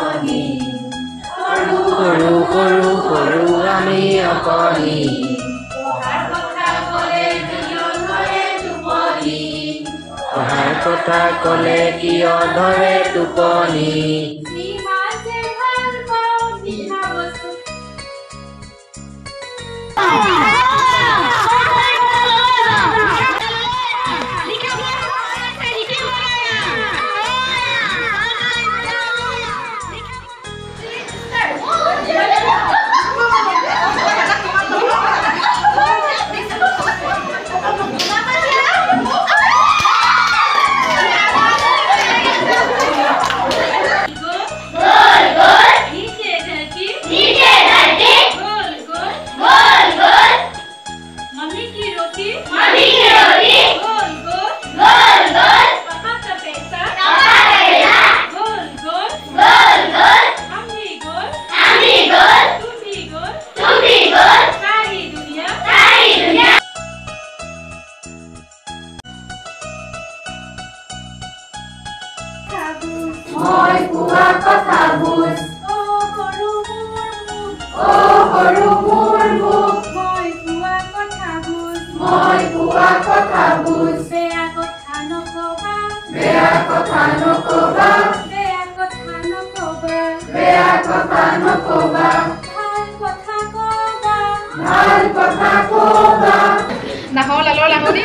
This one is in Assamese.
সৰু সৰু সৰু আমি অকণি অহাৰ কথা ক'লে কিয় ধৰে টোপনি মই কোৱা কথাবোৰ সৰু মোৰ মুখ মই কোৱা কথাবোৰ বেয়া কথা নকবা ভাল কথা কবা নাহৰ লালৰ লাহনি